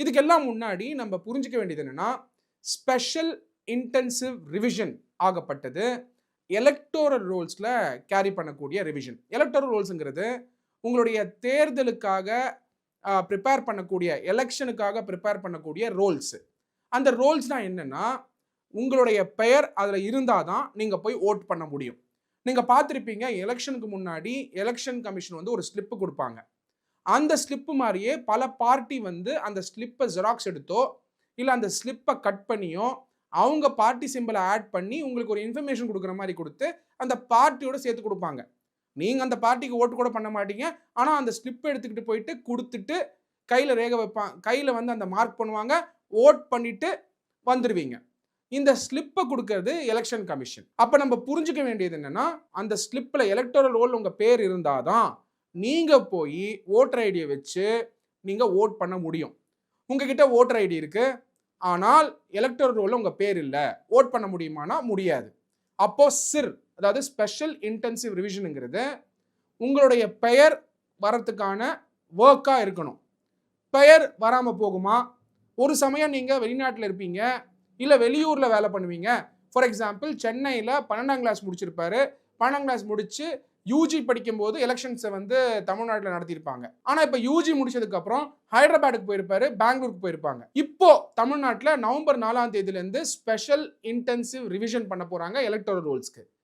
இதுக்கெல்லாம் முன்னாடி நம்ம புரிஞ்சுக்க வேண்டியது என்னன்னா, ஸ்பெஷல் இன்டென்சிவ் ரிவிஷன் ஆகப்பட்டது எலக்டோரல் ரோல்ஸ்ல கேரி பண்ணக்கூடிய ரிவிஷன். எலக்டோரல் ரோல்ஸ்ங்கிறது உங்களுடைய தேர்தலுக்காக பிரிப்பேர் பண்ணக்கூடிய, எலக்ஷனுக்காக பிரிப்பேர் பண்ணக்கூடிய ரோல்ஸ். அந்த ரோல்ஸ்னா என்னன்னா, உங்களுடைய பெயர் அதுல இருந்தா தான் நீங்க போய் வோட் பண்ண முடியும். நீங்க பார்த்திருப்பீங்க எலக்ஷனுக்கு முன்னாடி எலக்ஷன் கமிஷன் வந்து ஒரு ஸ்லிப் குடுப்பாங்க. அந்த ஸ்லிப் மாரியே பல பார்ட்டி வந்து அந்த ஸ்லிப்ப ஜெராக்ஸ் எடுத்தோ, இல்ல அந்த ஸ்லிப்ப கட் பண்ணியோ, அவங்க பார்ட்டி சிம்பல ஆட் பண்ணி உங்களுக்கு ஒரு இன்ஃபர்மேஷன் குடுக்குற மாரி குடுத்து, அந்த பார்ட்டியோட சேர்த்து குடுப்பாங்க. நீங்க அந்த பார்ட்டிக்கு ஓட்டு கூட பண்ண மாட்டீங்க. ஆனா அந்த ஸ்லிப் எடுத்துக்கிட்டு போயிட்டு குடுத்துட்டு, கையில ரேகை கையில வந்து அந்த மார்க் பண்ணுவாங்க. வோட் பண்ணிட்டு வந்துருவீங்க. இந்த ஸ்லிப்ப குடுக்கிறது எலக்ஷன் கமிஷன். அப்ப நம்ம புரிஞ்சுக்க வேண்டியது என்னன்னா, அந்த ஸ்லிப்ல எலக்டோரல் ரோல்ல உங்க பேர் இருந்தா தான், நீங்க போயி வோட்டர் ஐடிய வச்சு நீங்க வோட் பண்ண முடியும். உங்ககிட்ட வோட்டர் ஐடி இருக்கு. ஆனால் எலக்டோரல் ரோல்ல உங்க பேர் இல்ல. வோட் பண்ண முடியுமானா முடியாது. அப்போ சிர் அதாவது ஸ்பெஷல் இன்டென்சிவ் ரிவிஷன்ங்கிறது உங்களுடைய பெயர் வரதுக்கான வொர்க்கா இருக்கணும். பெயர் வராம போகுமா? ஒரு சமயம் நீங்க வெளிநாட்டுல இருப்பீங்க. இல்ல வெளியூர்ல வேலை பண்ணுவீங்க. ஃபார் எக்ஸாம்பிள் சென்னையில 12ஆம் கிளாஸ் முடிச்சிருப்பாரு. 12ஆம் கிளாஸ் முடிச்சு யூஜி படிக்கும்போது எலக்ஷன்ஸ வந்து தமிழ்நாட்டுல நடத்தியிருப்பாங்க. ஆனா இப்ப யூஜி முடிச்சதுக்கு அப்புறம் ஹைதராபாத்துக்கு போயிருப்பாரு, பெங்களூருக்கு போயிருப்பாங்க. இப்போ தமிழ்நாட்டுல நவம்பர் 4ஆம் தேதியிலிருந்து ஸ்பெஷல் இன்டென்சிவ் ரிவிஷன் பண்ண போறாங்க எலக்டோரல் ரோல்ஸ்க்கு.